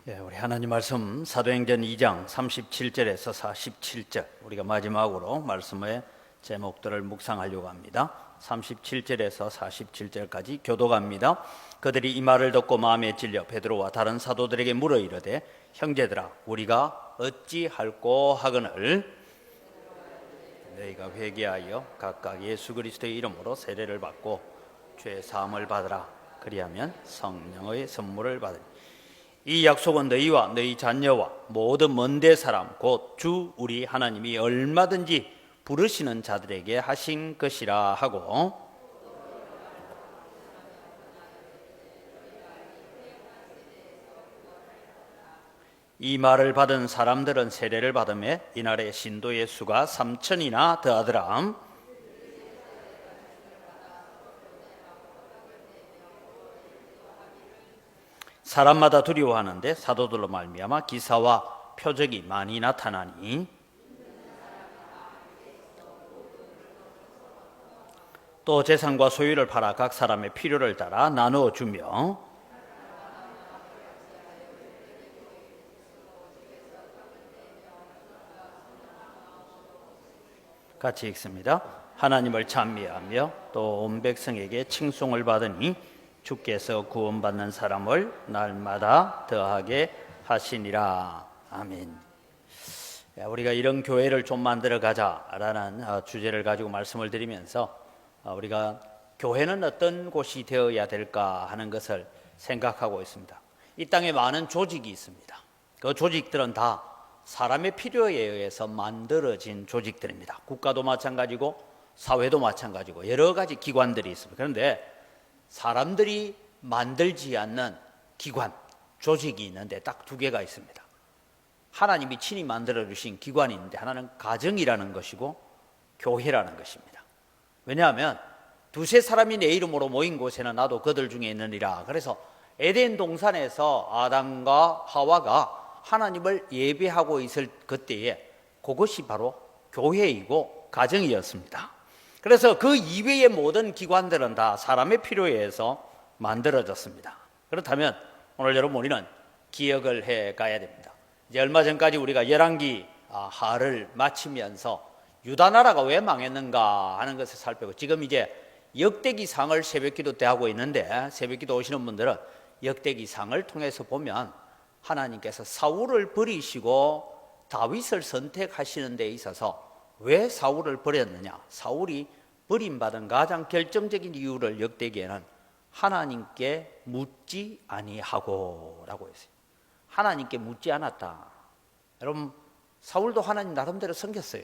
우리 하나님 말씀 사도행전 2장 37절에서 47절 우리가 마지막으로 말씀의 제목들을 묵상하려고 합니다. 37절에서 47절까지 교독합니다. 그들이 이 말을 듣고 마음에 찔려 베드로와 다른 사도들에게 물어 이르되 형제들아 우리가 어찌할꼬 하거늘 너희가 회개하여 각각 예수 그리스도의 이름으로 세례를 받고 죄 사함을 받으라. 그리하면 성령의 선물을 받으리. 이 약속은 너희와 너희 자녀와 모든 먼데 사람 곧 주 우리 하나님이 얼마든지 부르시는 자들에게 하신 것이라 하고, 이 말을 받은 사람들은 세례를 받음에 이날에 신도의 수가 3,000이나 더하더라. 사람마다 두려워하는데 사도들로 말미암아 기사와 표적이 많이 나타나니 또 재산과 소유를 팔아 각 사람의 필요를 따라 나누어 주며 같이 읽습니다. 하나님을 찬미하며 또 온 백성에게 칭송을 받으니 주께서 구원받는 사람을 날마다 더하게 하시니라. 아멘. 우리가 이런 교회를 좀 만들어 가자라는 주제를 가지고 말씀을 드리면서 우리가 교회는 어떤 곳이 되어야 될까 하는 것을 생각하고 있습니다. 이 땅에 많은 조직이 있습니다. 그 조직들은 다 사람의 필요에 의해서 만들어진 조직들입니다. 국가도 마찬가지고 사회도 마찬가지고 여러 가지 기관들이 있습니다. 그런데 사람들이 만들지 않는 기관, 조직이 있는데 딱 두 개가 있습니다. 하나님이 친히 만들어 주신 기관이 있는데 하나는 가정이라는 것이고 교회라는 것입니다. 왜냐하면 두세 사람이 내 이름으로 모인 곳에는 나도 그들 중에 있느니라. 그래서 에덴 동산에서 아담과 하와가 하나님을 예배하고 있을 그때에 그것이 바로 교회이고 가정이었습니다. 그래서 그 이외의 모든 기관들은 다 사람의 필요에 의해서 만들어졌습니다. 그렇다면 오늘 여러분 우리는 기억을 해 가야 됩니다. 이제 얼마 전까지 우리가 열왕기 하를 마치면서 유다 나라가 왜 망했는가 하는 것을 살펴보고 지금 이제 역대기상을 새벽기도 때 하고 있는데 새벽기도 오시는 분들은 역대기상을 통해서 보면 하나님께서 사울을 버리시고 다윗을 선택하시는 데 있어서 왜 사울을 버렸느냐? 사울이 버림받은 가장 결정적인 이유를 역대기에는 하나님께 묻지 아니하고 라고 했어요. 하나님께 묻지 않았다. 여러분 사울도 하나님 나름대로 섬겼어요.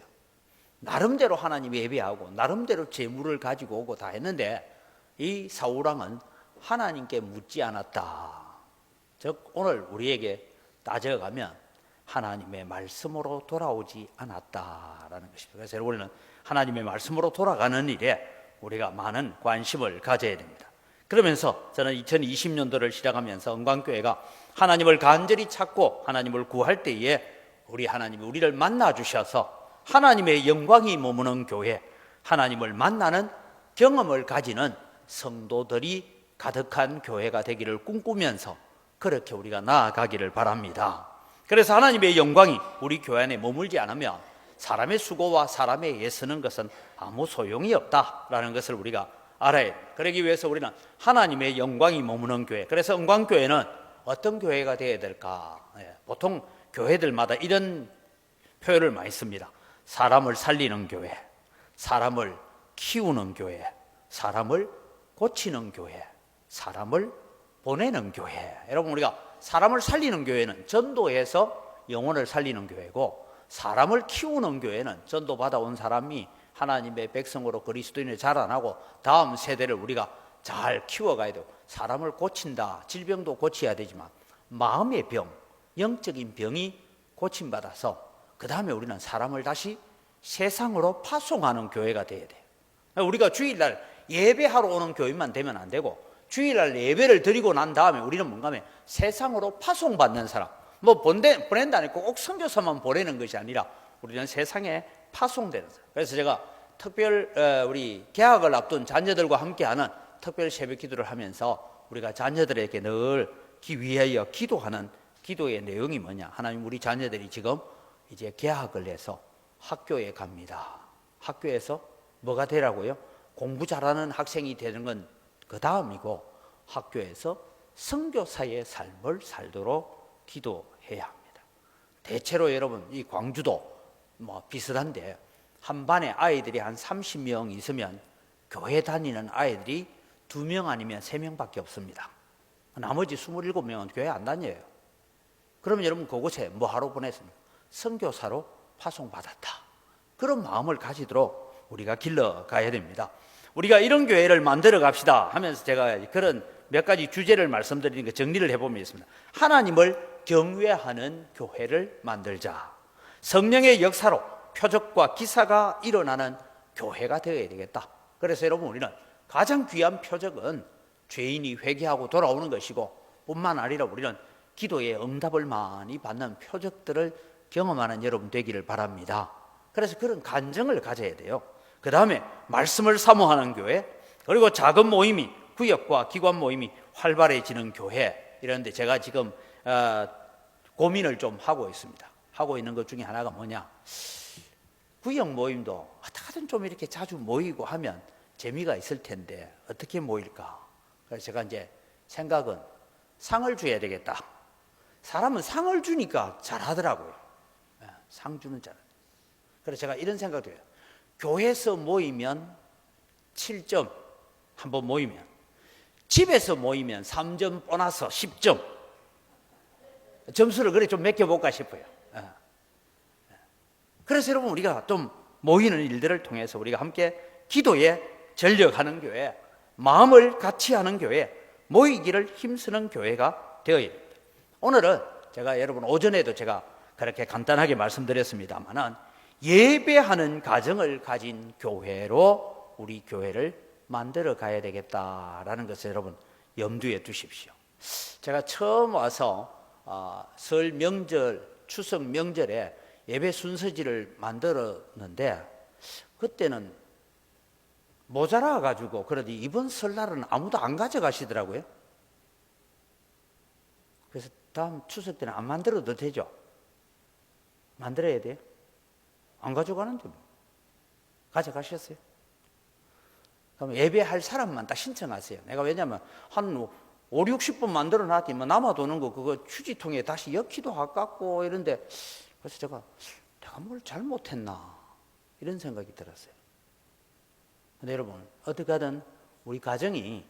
나름대로 하나님 예배하고 나름대로 재물을 가지고 오고 다 했는데 이 사울왕은 하나님께 묻지 않았다. 즉 오늘 우리에게 따져가면 하나님의 말씀으로 돌아오지 않았다라는 것입니다. 그래서 우리는 하나님의 말씀으로 돌아가는 일에 우리가 많은 관심을 가져야 됩니다. 그러면서 저는 2020년도를 시작하면서 은광교회가 하나님을 간절히 찾고 하나님을 구할 때에 우리 하나님이 우리를 만나 주셔서 하나님의 영광이 머무는 교회, 하나님을 만나는 경험을 가지는 성도들이 가득한 교회가 되기를 꿈꾸면서 그렇게 우리가 나아가기를 바랍니다. 그래서 하나님의 영광이 우리 교회 안에 머물지 않으면 사람의 수고와 사람의 애쓰는 것은 아무 소용이 없다라는 것을 우리가 알아야 해요. 그러기 위해서 우리는 하나님의 영광이 머무는 교회, 그래서 은광교회는 어떤 교회가 되어야 될까? 보통 교회들마다 이런 표현을 많이 씁니다. 사람을 살리는 교회, 사람을 키우는 교회, 사람을 고치는 교회, 사람을 보내는 교회. 여러분 우리가 사람을 살리는 교회는 전도해서 영혼을 살리는 교회고 사람을 키우는 교회는 전도 받아온 사람이 하나님의 백성으로 그리스도인을 자라나고 다음 세대를 우리가 잘 키워가야 되고 사람을 고친다. 질병도 고쳐야 되지만 마음의 병, 영적인 병이 고침받아서 그 다음에 우리는 사람을 다시 세상으로 파송하는 교회가 돼야 돼요. 우리가 주일날 예배하러 오는 교회만 되면 안 되고 주일날 예배를 드리고 난 다음에 우리는 뭔가 하면 세상으로 파송받는 사람, 뭐 보낸다니까 꼭 선교사만 보내는 것이 아니라 우리는 세상에 파송되는 사람. 그래서 제가 특별 우리 개학을 앞둔 자녀들과 함께하는 특별 새벽 기도를 하면서 우리가 자녀들에게 늘 위하여 기도하는 기도의 내용이 뭐냐? 하나님, 우리 자녀들이 지금 이제 개학을 해서 학교에 갑니다. 학교에서 뭐가 되라고요? 공부 잘하는 학생이 되는 건 그 다음이고, 학교에서 선교사의 삶을 살도록 기도해야 합니다. 대체로 여러분, 이 광주도 뭐 비슷한데, 한 반에 아이들이 한 30명 있으면 교회 다니는 아이들이 2명 아니면 3명밖에 없습니다. 나머지 27명은 교회 안 다녀요. 그러면 여러분, 그곳에 뭐 하러 보냈습니까? 선교사로 파송받았다. 그런 마음을 가지도록 우리가 길러가야 됩니다. 우리가 이런 교회를 만들어 갑시다 하면서 제가 그런 몇 가지 주제를 말씀드리는 거 정리를 해보면 있습니다. 하나님을 경외하는 교회를 만들자. 성령의 역사로 표적과 기사가 일어나는 교회가 되어야 되겠다. 그래서 여러분, 우리는 가장 귀한 표적은 죄인이 회개하고 돌아오는 것이고, 뿐만 아니라 우리는 기도의 응답을 많이 받는 표적들을 경험하는 여러분 되기를 바랍니다. 그래서 그런 간증을 가져야 돼요. 그 다음에 말씀을 사모하는 교회, 그리고 작은 모임이, 구역과 기관 모임이 활발해지는 교회, 이런데 제가 지금 고민을 좀 하고 있습니다. 하고 있는 것 중에 하나가 뭐냐, 구역 모임도 어떻게든 좀 이렇게 자주 모이고 하면 재미가 있을 텐데 어떻게 모일까? 그래서 제가 이제 생각은 상을 줘야 되겠다. 사람은 상을 주니까 잘하더라고요. 상 주는 잘. 그래서 제가 이런 생각도 해요. 교회에서 모이면 7점, 한번 모이면. 집에서 모이면 3점 보너스 10점. 점수를 그래 좀 매겨볼까 싶어요. 그래서 여러분, 우리가 좀 모이는 일들을 통해서 우리가 함께 기도에 전력하는 교회, 마음을 같이 하는 교회, 모이기를 힘쓰는 교회가 되어야 됩니다. 오늘은 제가 여러분 오전에도 제가 그렇게 간단하게 말씀드렸습니다만은, 예배하는 가정을 가진 교회로 우리 교회를 만들어 가야 되겠다라는 것을 여러분 염두에 두십시오. 제가 처음 와서 설 명절, 추석 명절에 예배 순서지를 만들었는데, 그때는 모자라 가지고 그러더니 이번 설날은 아무도 안 가져가시더라고요. 그래서 다음 추석 때는 안 만들어도 되죠? 만들어야 돼요? 안 가져가는데 뭐. 가져가셨어요? 그럼 예배할 사람만 딱 신청하세요. 내가 왜냐면 한 5, 60분 만들어 놨더니 뭐 남아도는 거 그거 휴지통에 다시 엮기도 아깝고 이런데, 그래서 제가 뭘 잘못했나 이런 생각이 들었어요. 근데 여러분, 어떻게 하든 우리 가정이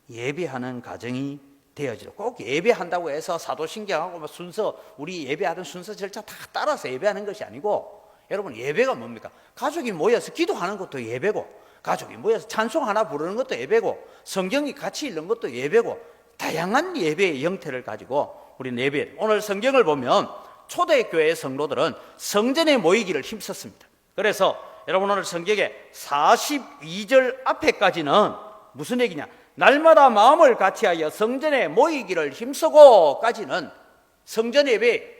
예배하는 가정이 되어지고, 꼭 예배한다고 해서 사도신경하고 뭐 순서, 우리 예배하던 순서 절차 다 따라서 예배하는 것이 아니고, 여러분, 예배가 뭡니까? 가족이 모여서 기도하는 것도 예배고, 가족이 모여서 찬송 하나 부르는 것도 예배고, 성경이 같이 읽는 것도 예배고, 다양한 예배의 형태를 가지고 우리는 예배. 오늘 성경을 보면 초대교회 성도들은 성전에 모이기를 힘썼습니다. 그래서 여러분, 오늘 성경의 42절 앞에까지는 무슨 얘기냐, 날마다 마음을 같이하여 성전에 모이기를 힘쓰고까지는 성전 예배,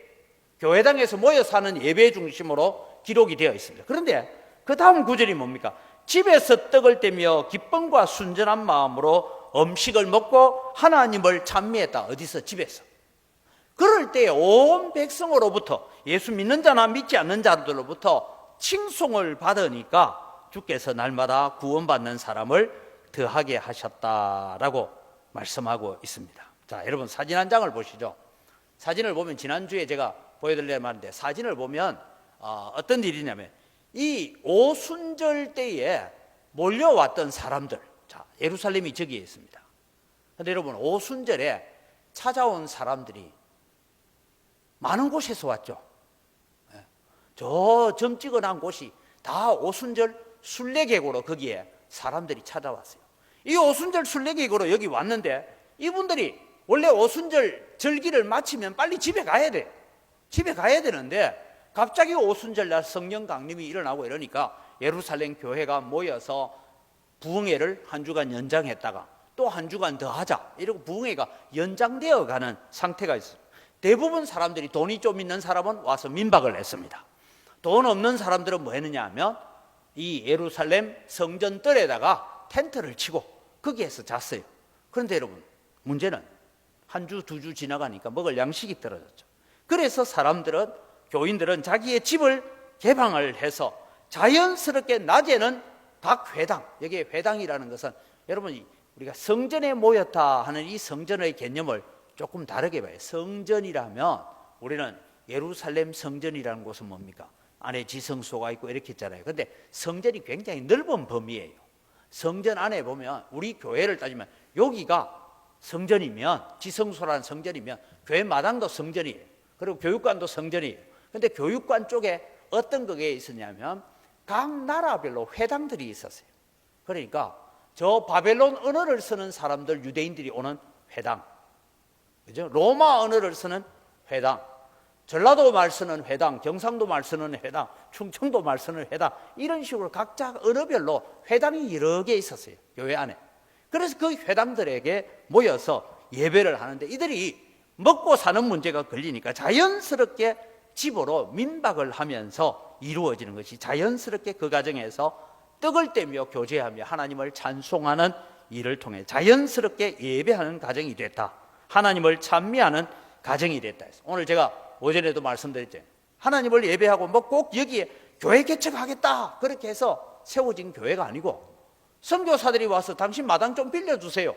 교회당에서 모여서 하는 예배 중심으로 기록이 되어 있습니다. 그런데 그 다음 구절이 뭡니까? 집에서 떡을 떼며 기쁨과 순전한 마음으로 음식을 먹고 하나님을 찬미했다. 어디서? 집에서. 그럴 때 온 백성으로부터, 예수 믿는 자나 믿지 않는 자들로부터 칭송을 받으니까 주께서 날마다 구원받는 사람을 더하게 하셨다라고 말씀하고 있습니다. 자, 여러분 사진 한 장을 보시죠. 사진을 보면, 지난주에 제가 보여드리려고 하는데, 사진을 보면 어떤 일이냐면, 이 오순절 때에 몰려왔던 사람들, 자, 예루살렘이 저기에 있습니다. 그런데 여러분, 오순절에 찾아온 사람들이 많은 곳에서 왔죠. 저 점찍어난 곳이 다 오순절 순례객으로 거기에 사람들이 찾아왔어요. 이 오순절 순례객으로 여기 왔는데, 이분들이 원래 오순절 절기를 마치면 빨리 집에 가야 돼요. 집에 가야 되는데 갑자기 오순절날 성령 강림이 일어나고 이러니까 예루살렘 교회가 모여서 부흥회를 한 주간 연장했다가 또 한 주간 더 하자, 이러고 부흥회가 연장되어 가는 상태가 있습니다. 대부분 사람들이, 돈이 좀 있는 사람은 와서 민박을 했습니다. 돈 없는 사람들은 뭐 했느냐 하면 이 예루살렘 성전 뜰에다가 텐트를 치고 거기에서 잤어요. 그런데 여러분, 문제는 한 주, 두 주 지나가니까 먹을 양식이 떨어졌죠. 그래서 사람들은, 교인들은 자기의 집을 개방을 해서 자연스럽게 낮에는 각 회당, 여기에 회당이라는 것은 여러분 우리가 성전에 모였다 하는 이 성전의 개념을 조금 다르게 봐요. 성전이라면 우리는 예루살렘 성전이라는 곳은 뭡니까? 안에 지성소가 있고 이렇게 있잖아요. 근데 성전이 굉장히 넓은 범위예요. 성전 안에 보면 우리 교회를 따지면 여기가 성전이면, 지성소라는 성전이면 교회 마당도 성전이에요. 그리고 교육관도 성전이에요. 근데 교육관 쪽에 어떤 그게 있었냐면 각 나라별로 회당들이 있었어요. 그러니까 저 바벨론 언어를 쓰는 사람들, 유대인들이 오는 회당, 그죠? 로마 언어를 쓰는 회당, 전라도 말 쓰는 회당, 경상도 말 쓰는 회당, 충청도 말 쓰는 회당, 이런 식으로 각자 언어별로 회당이 여러 개 있었어요, 교회 안에. 그래서 그 회당들에게 모여서 예배를 하는데 이들이 먹고 사는 문제가 걸리니까 자연스럽게 집으로 민박을 하면서 이루어지는 것이, 자연스럽게 그 과정에서 떡을 떼며 교제하며 하나님을 찬송하는 일을 통해 자연스럽게 예배하는 가정이 됐다. 하나님을 찬미하는 가정이 됐다. 오늘 제가 오전에도 말씀드렸죠. 하나님을 예배하고 뭐 꼭 여기에 교회 개척하겠다 그렇게 해서 세워진 교회가 아니고, 선교사들이 와서 당신 마당 좀 빌려주세요,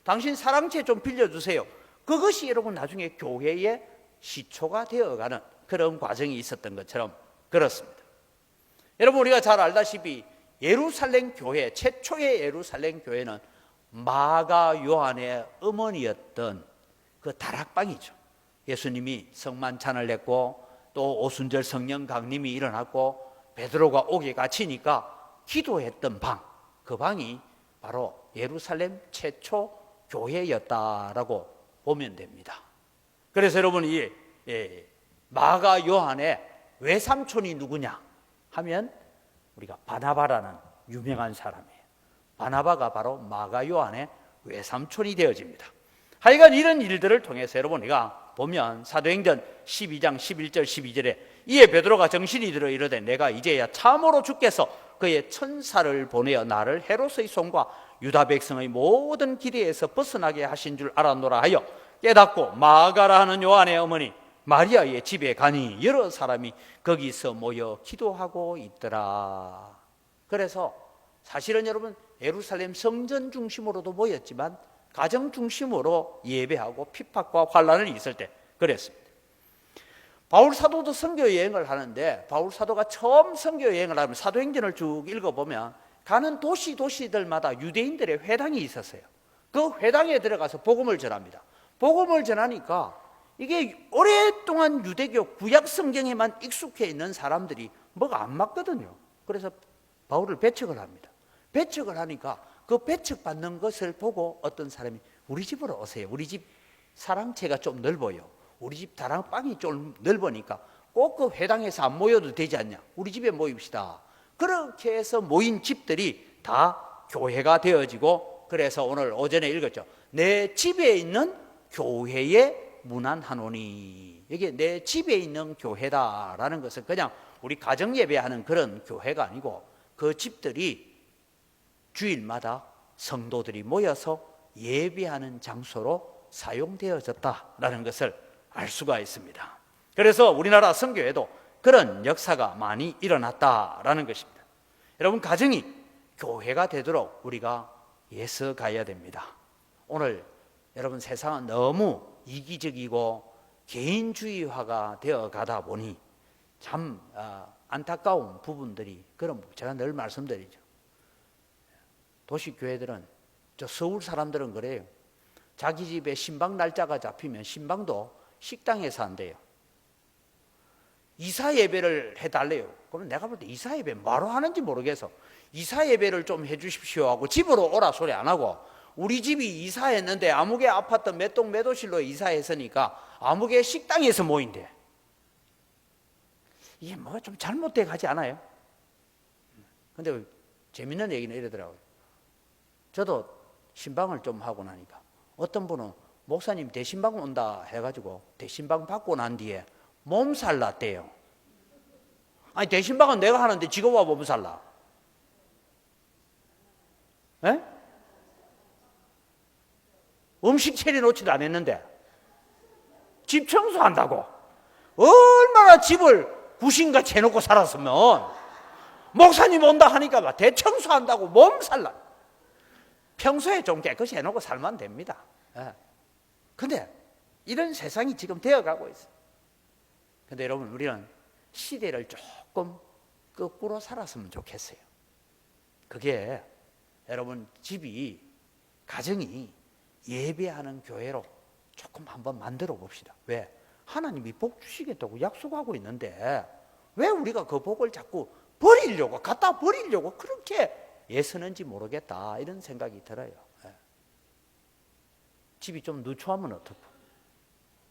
당신 사랑채 좀 빌려주세요, 그것이 여러분 나중에 교회의 시초가 되어가는 그런 과정이 있었던 것처럼 그렇습니다. 여러분 우리가 잘 알다시피 예루살렘 교회, 최초의 예루살렘 교회는 마가 요한의 어머니였던 그 다락방이죠. 예수님이 성만찬을 했고 또 오순절 성령 강림이 일어났고 베드로가 옥에 갇히니까 기도했던 방, 그 방이 바로 예루살렘 최초 교회였다라고 보면 됩니다. 그래서 여러분 이 마가 요한의 외삼촌이 누구냐 하면 우리가 바나바라는 유명한 사람이에요. 바나바가 바로 마가 요한의 외삼촌이 되어집니다. 하여간 이런 일들을 통해서 여러분 우리가 보면 사도행전 12장 11절 12절에 이에 베드로가 정신이 들어 이르되 내가 이제야 참으로 주께서 그의 천사를 보내어 나를 헤롯의 손과 유다 백성의 모든 기대에서 벗어나게 하신 줄 알았노라 하여 깨닫고 마가라 하는 요한의 어머니 마리아의 집에 가니 여러 사람이 거기서 모여 기도하고 있더라. 그래서 사실은 여러분 예루살렘 성전 중심으로도 모였지만 가정 중심으로 예배하고 핍박과 환난이 있을 때 그랬습니다. 바울 사도도 선교 여행을 하는데 바울 사도가 처음 선교 여행을 하면 사도행전을 쭉 읽어보면 가는 도시들마다 유대인들의 회당이 있었어요. 그 회당에 들어가서 복음을 전합니다. 복음을 전하니까 이게 오랫동안 유대교 구약 성경에만 익숙해 있는 사람들이 뭐가 안 맞거든요. 그래서 바울을 배척을 합니다. 배척을 하니까 그 배척받는 것을 보고 어떤 사람이 우리 집으로 오세요. 우리 집 사랑채가 좀 넓어요. 우리 집 다락방이 좀 넓으니까 꼭 그 회당에서 안 모여도 되지 않냐. 우리 집에 모입시다. 그렇게 해서 모인 집들이 다 교회가 되어지고, 그래서 오늘 오전에 읽었죠. 내 집에 있는 교회에 문안하노니. 이게 내 집에 있는 교회다라는 것은 그냥 우리 가정 예배하는 그런 교회가 아니고 그 집들이 주일마다 성도들이 모여서 예배하는 장소로 사용되어졌다라는 것을 알 수가 있습니다. 그래서 우리나라 선교에도 그런 역사가 많이 일어났다라는 것입니다. 여러분 가정이 교회가 되도록 우리가 애써 가야 됩니다. 오늘 여러분 세상은 너무 이기적이고 개인주의화가 되어 가다 보니 참 안타까운 부분들이, 그런 제가 늘 말씀드리죠. 도시교회들은, 저 서울 사람들은 그래요. 자기 집에 신방 날짜가 잡히면 신방도 식당에서 한대요. 이사 예배를 해달래요. 그러면 내가 볼 때 이사 예배 뭐로 하는지 모르겠어. 이사 예배를 좀 해주십시오 하고 집으로 오라 소리 안 하고, 우리 집이 이사했는데 아무개 아파트 몇 동 몇 호실로 이사했으니까 아무개 식당에서 모인대. 이게 뭐가 좀 잘못돼 가지 않아요? 근데 재밌는 얘기는 이러더라고요. 저도 신방을 좀 하고 나니까 어떤 분은 목사님 대신방 온다 해가지고 대신방 받고 난 뒤에 몸살 났대요. 아니 대신방은 내가 하는데 지가 와 몸살 나? 에? 음식 차려놓지도 않았는데 집 청소한다고. 얼마나 집을 구신같이 해놓고 살았으면 목사님 온다 하니까 막 대청소한다고 몸살나. 평소에 좀 깨끗이 해놓고 살면 됩니다. 근데 이런 세상이 지금 되어가고 있어요. 근데 여러분, 우리는 시대를 조금 거꾸로 살았으면 좋겠어요. 그게 여러분, 집이, 가정이 예배하는 교회로 조금 한번 만들어 봅시다. 왜? 하나님이 복 주시겠다고 약속하고 있는데 왜 우리가 그 복을 자꾸 버리려고, 갖다 버리려고 그렇게 애쓰는지 모르겠다, 이런 생각이 들어요. 집이 좀 누추하면 어떻고,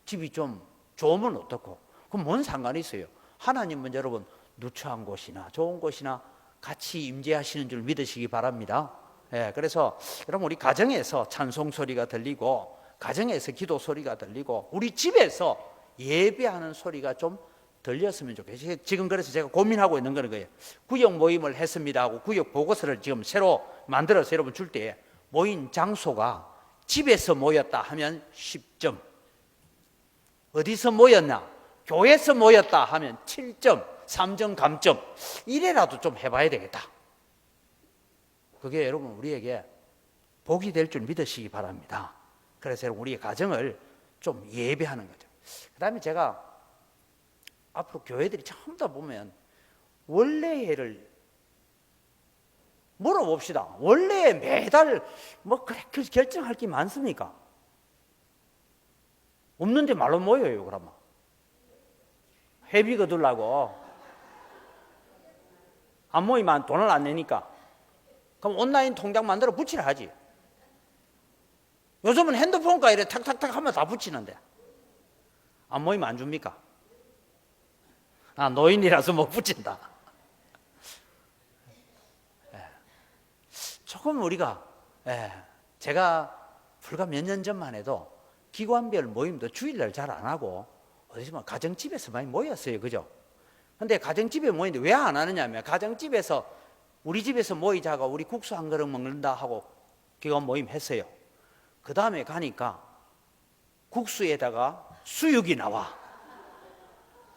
집이 좀 좋으면 어떻고, 그럼 뭔 상관이 있어요? 하나님은 여러분, 누추한 곳이나 좋은 곳이나 같이 임재하시는 줄 믿으시기 바랍니다. 그래서 여러분, 우리 가정에서 찬송 소리가 들리고, 가정에서 기도 소리가 들리고, 우리 집에서 예배하는 소리가 좀 들렸으면 좋겠어요. 지금 그래서 제가 고민하고 있는 거는 거예요. 구역 모임을 했습니다 하고 구역 보고서를 지금 새로 만들어서 여러분 줄 때, 모인 장소가 집에서 모였다 하면 10점, 어디서 모였나? 교회에서 모였다 하면 7점, 3점 감점, 이래라도 좀 해봐야 되겠다. 그게 여러분, 우리에게 복이 될 줄 믿으시기 바랍니다. 그래서 여러분, 우리의 가정을 좀 예배하는 거죠. 그 다음에 제가 앞으로 교회들이 전부 다 보면 원래를 물어봅시다. 원래 매달 뭐 그래 결정할 게 많습니까? 없는데 말로 모여요. 그러면 회비 거둘라고 안 모이면 돈을 안 내니까, 그럼 온라인 통장 만들어 붙이라 하지. 요즘은 핸드폰과 이래 탁탁탁 하면 다 붙이는데 안 모이면 안 줍니까? 노인이라서 못 붙인다. 조금 우리가, 제가 불과 몇 년 전만 해도 기관별 모임도 주일날 잘 안 하고 어디서 가정집에서 많이 모였어요. 그죠? 근데 가정집에 모이는데 왜 안 하느냐면, 가정집에서 우리 집에서 모이자가 우리 국수 한 그릇 먹는다 하고 기관 모임 했어요. 그 다음에 가니까 국수에다가 수육이 나와.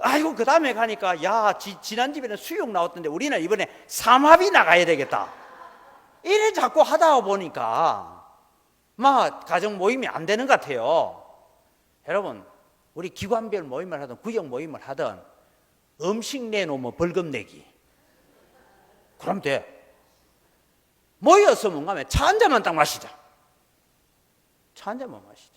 아이고, 그 다음에 가니까 야, 지난 집에는 수육 나왔던데 우리는 이번에 삼합이 나가야 되겠다. 이래 자꾸 하다 보니까 막 가정 모임이 안 되는 것 같아요. 여러분, 우리 기관별 모임을 하든 구역 모임을 하든 음식 내놓으면 벌금 내기. 그럼 돼. 모여서 뭔가 하면 차 한 잔만 딱 마시자. 차 한 잔만 마시자.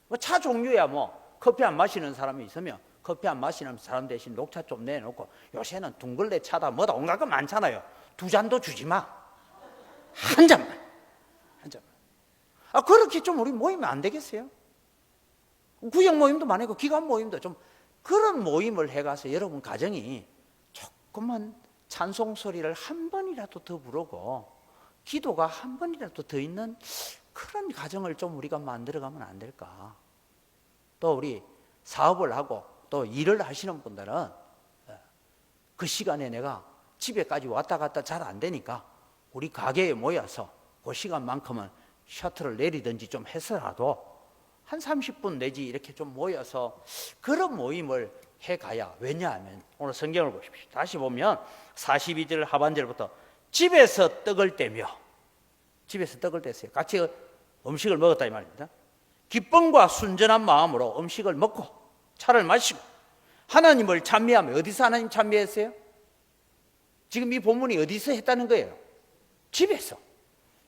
뭐 차 종류야 뭐 커피 안 마시는 사람이 있으면 커피 안 마시는 사람 대신 녹차 좀 내놓고, 요새는 둥글레 차다 뭐다 온갖 거 많잖아요. 2잔도 주지 마. 한 잔만. 한 잔만. 그렇게 좀 우리 모이면 안 되겠어요? 구역 모임도 많고 기관 모임도 좀 그런 모임을 해가서 여러분 가정이 조금만 찬송 소리를 한 번이라도 더 부르고 기도가 한 번이라도 더 있는 그런 가정을 좀 우리가 만들어가면 안 될까? 또 우리 사업을 하고 또 일을 하시는 분들은 그 시간에 내가 집에까지 왔다 갔다 잘 안 되니까 우리 가게에 모여서 그 시간만큼은 셔틀을 내리든지 좀 해서라도 한 30분 내지 이렇게 좀 모여서 그런 모임을 해가야. 왜냐하면 오늘 성경을 보십시오. 다시 보면 42절 하반절부터 집에서 떡을 떼며, 집에서 떡을 뗐어요. 같이 음식을 먹었다 이 말입니다. 기쁨과 순전한 마음으로 음식을 먹고 차를 마시고 하나님을 찬미하며. 어디서 하나님 찬미했어요? 지금 이 본문이 어디서 했다는 거예요? 집에서.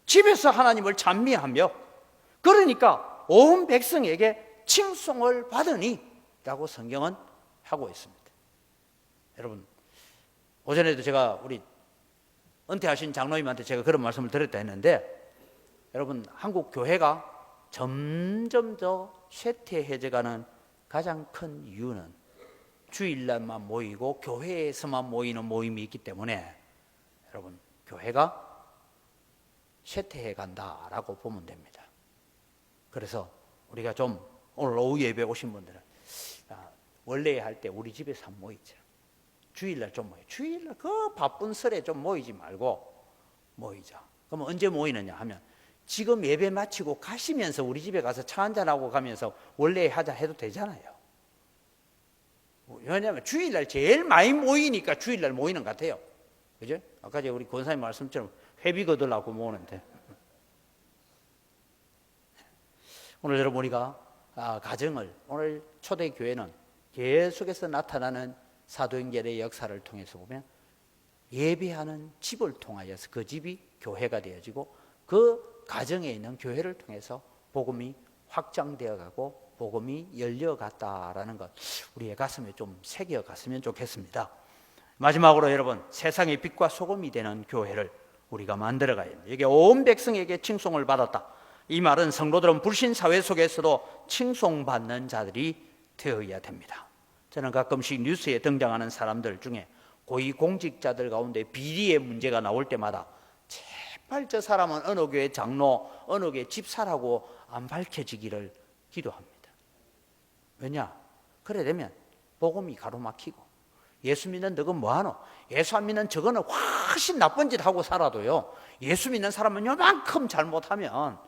집에서 하나님을 찬미하며, 그러니까 온 백성에게 칭송을 받으니 라고 성경은 하고 있습니다. 여러분, 오전에도 제가 우리 은퇴하신 장로님한테 제가 그런 말씀을 드렸다 했는데, 여러분, 한국 교회가 점점 더 쇠퇴해져가는 가장 큰 이유는 주일날만 모이고 교회에서만 모이는 모임이 있기 때문에 여러분, 교회가 쇠퇴해 간다라고 보면 됩니다. 그래서 우리가 좀 오늘 오후 예배 오신 분들은 원래 할 때 우리 집에서 한번 모이자. 주일날 좀 모여. 주일날 그 바쁜 설에 좀 모이지 말고 모이자. 그러면 언제 모이느냐 하면 지금 예배 마치고 가시면서 우리 집에 가서 차 한잔하고 가면서 원래 하자 해도 되잖아요. 왜냐하면 주일날 제일 많이 모이니까 주일날 모이는 것 같아요. 그죠? 아까 우리 권사님 말씀처럼 회비 거들라고 모으는데. 오늘 여러분 우리가 가정을, 오늘 초대교회는 계속해서 나타나는 사도행전의 역사를 통해서 보면 예배하는 집을 통하여서 그 집이 교회가 되어지고 그 가정에 있는 교회를 통해서 복음이 확장되어 가고 복음이 열려갔다라는 것, 우리의 가슴에 좀 새겨갔으면 좋겠습니다. 마지막으로 여러분, 세상의 빛과 소금이 되는 교회를 우리가 만들어가야 합니다. 이게 온 백성에게 칭송을 받았다. 이 말은 성도들은 불신 사회 속에서도 칭송받는 자들이 되어야 됩니다. 저는 가끔씩 뉴스에 등장하는 사람들 중에 고위공직자들 가운데 비리의 문제가 나올 때마다 제발 저 사람은 어느 교회 장로, 어느 교회 집사라고 안 밝혀지기를 기도합니다. 왜냐? 그래 되면 복음이 가로막히고, 예수 믿는 너건 뭐하노? 예수 안 믿는 저거는 훨씬 나쁜 짓 하고 살아도요, 예수 믿는 사람은 요만큼 잘못하면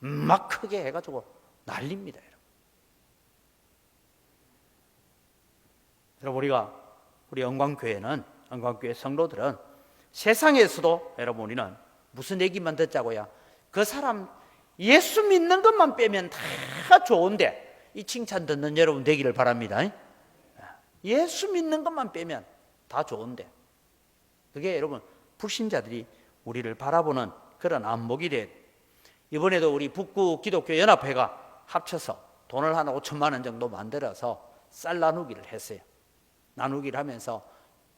막 크게 해가지고 난립니다. 여러분, 우리 영광교회 성도들은 세상에서도 여러분 우리는 무슨 얘기만 듣자고요? 그 사람 예수 믿는 것만 빼면 다 좋은데, 이 칭찬 듣는 여러분 되기를 바랍니다. 예수 믿는 것만 빼면 다 좋은데, 그게 여러분 불신자들이 우리를 바라보는 그런 안목이 돼. 이번에도 우리 북구 기독교 연합회가 합쳐서 돈을 한 5천만 원 정도 만들어서 쌀 나누기를 했어요. 나누기를 하면서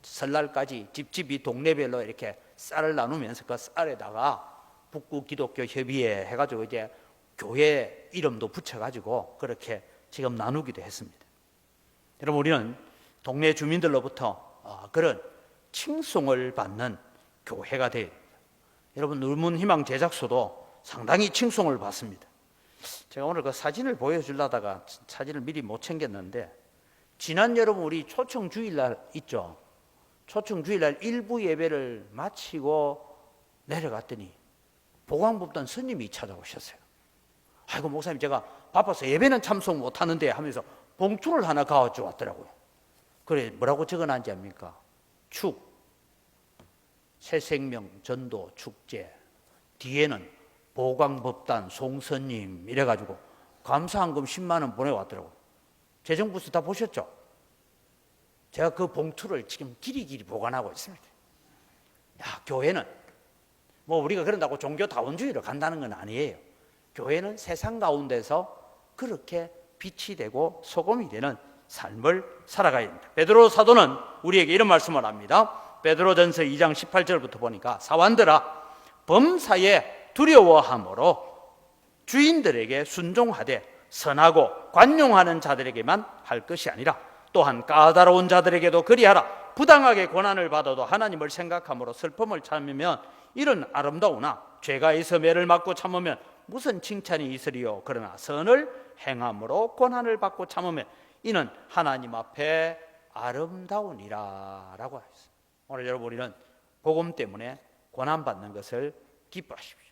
설날까지 집집이 동네별로 이렇게 쌀을 나누면서 그 쌀에다가 북구 기독교 협의회 해가지고 이제 교회 이름도 붙여가지고 그렇게 지금 나누기도 했습니다. 여러분, 우리는 동네 주민들로부터 그런 칭송을 받는 교회가 돼요. 여러분, 울문 희망 제작소도 상당히 칭송을 받습니다. 제가 오늘 그 사진을 보여주려다가 사진을 미리 못 챙겼는데, 지난 여러분 우리 초청 주일날 있죠? 초청 주일날 일부 예배를 마치고 내려갔더니 보광법단 스님이 찾아오셨어요. 아이고 목사님, 제가 바빠서 예배는 참석 못하는데 하면서 봉투를 하나 가져 왔더라고요. 그래, 뭐라고 적어놨는지 압니까? 새생명 전도 축제, 뒤에는 보광법단 송스님 이래가지고 감사한금 10만 원 보내왔더라고요. 재정부서 다 보셨죠? 제가 그 봉투를 지금 길이길이 보관하고 있습니다. 야, 교회는 뭐 우리가 그런다고 종교다원주의로 간다는 건 아니에요. 교회는 세상 가운데서 그렇게 빛이 되고 소금이 되는 삶을 살아가야 됩니다. 베드로 사도는 우리에게 이런 말씀을 합니다. 베드로전서 2장 18절부터 보니까, 사환들아, 범사에 두려워함으로 주인들에게 순종하되 선하고 관용하는 자들에게만 할 것이 아니라 또한 까다로운 자들에게도 그리하라. 부당하게 고난을 받아도 하나님을 생각함으로 슬픔을 참으면 이런 아름다우나 죄가 있어 매를 맞고 참으면 무슨 칭찬이 있으리요. 그러나 선을 행함으로 고난을 받고 참으면 이는 하나님 앞에 아름다우니라 라고 하셨어요. 오늘 여러분, 우리는 복음 때문에 고난받는 것을 기뻐하십시오.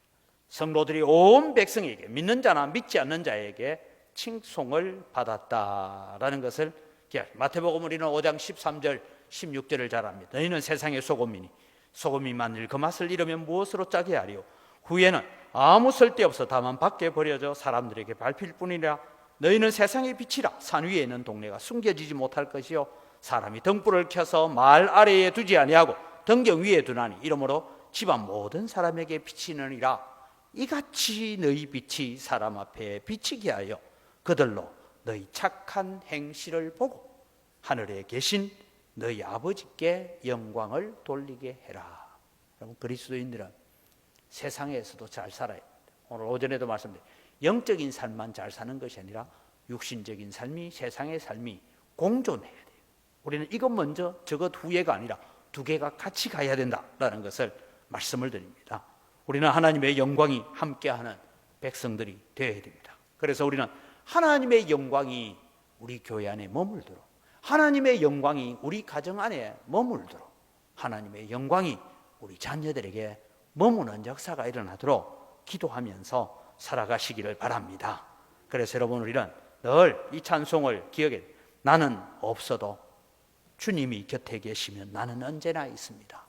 성도들이 온 백성에게, 믿는 자나 믿지 않는 자에게 칭송을 받았다라는 것을 기억합니다. 마태복음 우리는 5장 13절 16절을 잘 압니다. 너희는 세상의 소금이니 소금이 만일 그 맛을 잃으면 무엇으로 짜게 하리요. 후에는 아무 쓸데없어 다만 밖에 버려져 사람들에게 밟힐 뿐이라. 너희는 세상의 빛이라. 산 위에 있는 동네가 숨겨지지 못할 것이요, 사람이 등불을 켜서 말 아래에 두지 아니하고 등경 위에 두나니 이러므로 집안 모든 사람에게 비치느니라. 이같이 너희 빛이 사람 앞에 비치게 하여 그들로 너희 착한 행실을 보고 하늘에 계신 너희 아버지께 영광을 돌리게 해라. 여러분, 그리스도인들은 세상에서도 잘 살아야 됩니다. 오늘 오전에도 말씀드린 영적인 삶만 잘 사는 것이 아니라 육신적인 삶이, 세상의 삶이 공존해야 돼요. 우리는 이것 먼저 저것 후에가 아니라 두 개가 같이 가야 된다라는 것을 말씀을 드립니다. 우리는 하나님의 영광이 함께하는 백성들이 되어야 됩니다. 그래서 우리는 하나님의 영광이 우리 교회 안에 머물도록, 하나님의 영광이 우리 가정 안에 머물도록, 하나님의 영광이 우리 자녀들에게 머무는 역사가 일어나도록 기도하면서 살아가시기를 바랍니다. 그래서 여러분, 우리는 늘 이 찬송을 기억해, 나는 없어도 주님이 곁에 계시면 나는 언제나 있습니다.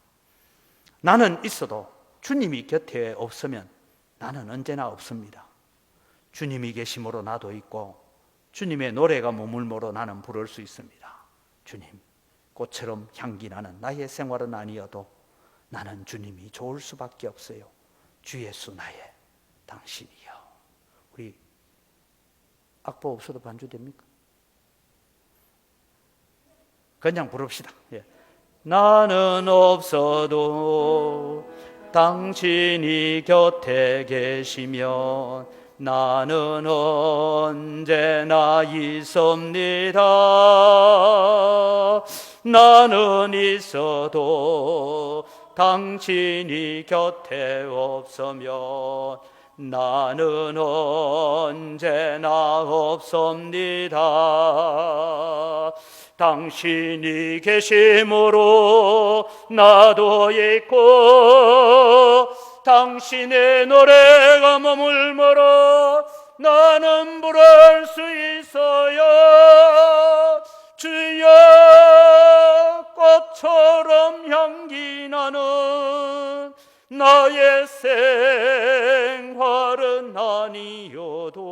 나는 있어도 주님이 곁에 없으면 나는 언제나 없습니다. 주님이 계심으로 나도 있고 주님의 노래가 머물므로 나는 부를 수 있습니다. 주님, 꽃처럼 향기 나는 나의 생활은 아니어도 나는 주님이 좋을 수밖에 없어요. 주 예수 나의 당신이여. 우리 악보 없어도 반주됩니까? 그냥 부릅시다. 예. 나는 없어도 당신이 곁에 계시면 나는 언제나 있습니다. 나는 있어도 당신이 곁에 없으면 나는 언제나 없습니다. 당신이 계심으로 나도 있고 당신의 노래가 머물므로 나는 부를 수 있어요. 주여, 꽃처럼 향기 나는 나의 생활은 아니어도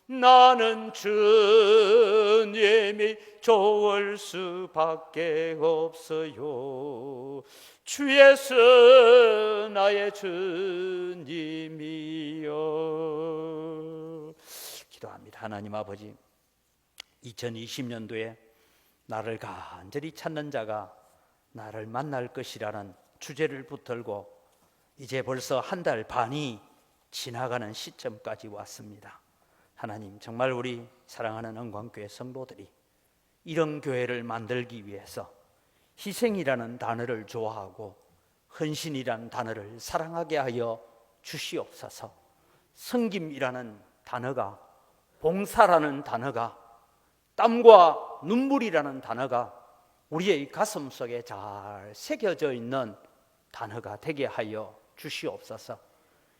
나는 주님이 좋을 수밖에 없어요. 주 예수 나의 주님이여. 기도합니다. 하나님 아버지, 2020년도에 나를 간절히 찾는 자가 나를 만날 것이라는 주제를 붙들고 이제 벌써 한 달 반이 지나가는 시점까지 왔습니다. 하나님, 정말 우리 사랑하는 은광교회 성도들이 이런 교회를 만들기 위해서 희생이라는 단어를 좋아하고 헌신이라는 단어를 사랑하게 하여 주시옵소서. 섬김이라는 단어가, 봉사라는 단어가, 땀과 눈물이라는 단어가 우리의 가슴 속에 잘 새겨져 있는 단어가 되게 하여 주시옵소서.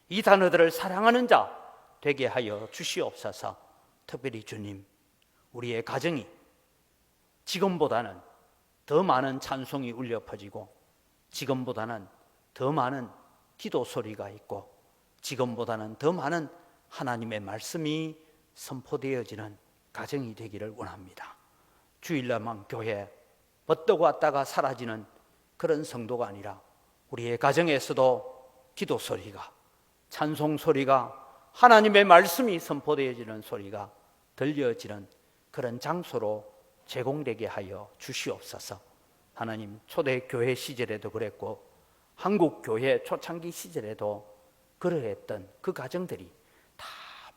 이 단어들을 사랑하는 자 되게 하여 주시옵소서. 특별히 주님, 우리의 가정이 지금보다는 더 많은 찬송이 울려 퍼지고 지금보다는 더 많은 기도 소리가 있고 지금보다는 더 많은 하나님의 말씀이 선포되어지는 가정이 되기를 원합니다. 주일날만 교회 멋대고 왔다가 사라지는 그런 성도가 아니라 우리의 가정에서도 기도 소리가, 찬송 소리가, 하나님의 말씀이 선포되어지는 소리가 들려지는 그런 장소로 제공되게 하여 주시옵소서. 하나님, 초대교회 시절에도 그랬고 한국교회 초창기 시절에도 그러했던 그 가정들이 다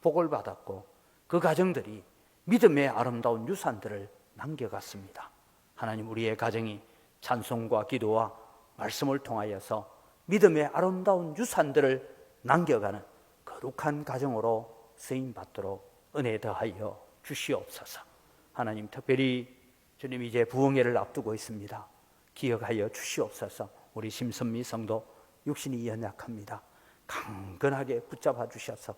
복을 받았고 그 가정들이 믿음의 아름다운 유산들을 남겨갔습니다. 하나님, 우리의 가정이 찬송과 기도와 말씀을 통하여서 믿음의 아름다운 유산들을 남겨가는 거룩한 가정으로 쓰임받도록 은혜 더하여 주시옵소서. 하나님, 특별히 주님 이제 부흥회를 앞두고 있습니다. 기억하여 주시옵소서. 우리 심선미 성도 육신이 연약합니다. 강건하게 붙잡아 주셔서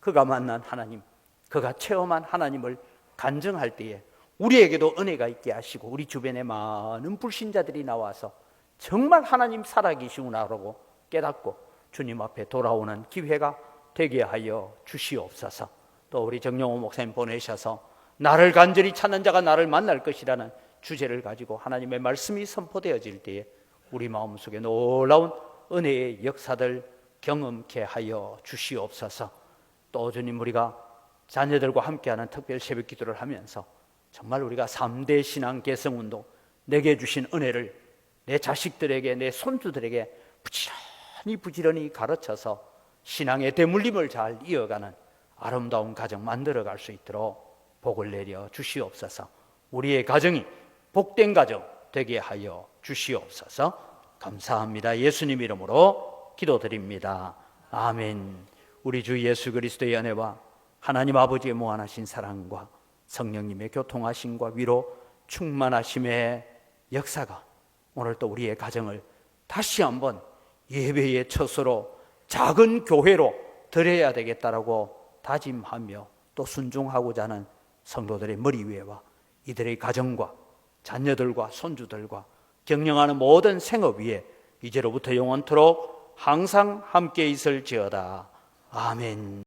그가 만난 하나님, 그가 체험한 하나님을 간증할 때에 우리에게도 은혜가 있게 하시고 우리 주변에 많은 불신자들이 나와서 정말 하나님 살아계시구나라고 깨닫고 주님 앞에 돌아오는 기회가 되게 하여 주시옵소서. 또 우리 정영호 목사님 보내셔서 나를 간절히 찾는 자가 나를 만날 것이라는 주제를 가지고 하나님의 말씀이 선포되어질 때에 우리 마음속에 놀라운 은혜의 역사들 경험케 하여 주시옵소서. 또 주님, 우리가 자녀들과 함께하는 특별 새벽 기도를 하면서 정말 우리가 3대 신앙 개성운동, 내게 주신 은혜를 내 자식들에게, 내 손주들에게 부지런히 가르쳐서 신앙의 대물림을 잘 이어가는 아름다운 가정 만들어갈 수 있도록 복을 내려 주시옵소서. 우리의 가정이 복된 가정 되게 하여 주시옵소서. 감사합니다. 예수님 이름으로 기도드립니다. 아멘. 우리 주 예수 그리스도의 은혜와 하나님 아버지의 무한하신 사랑과 성령님의 교통하심과 위로 충만하심의 역사가 오늘 또 우리의 가정을 다시 한번 예배의 처소로 작은 교회로 드려야 되겠다라고 다짐하며 또 순종하고자 하는 성도들의 머리 위에와 이들의 가정과 자녀들과 손주들과 경영하는 모든 생업 위에 이제로부터 영원토록 항상 함께 있을지어다. 아멘.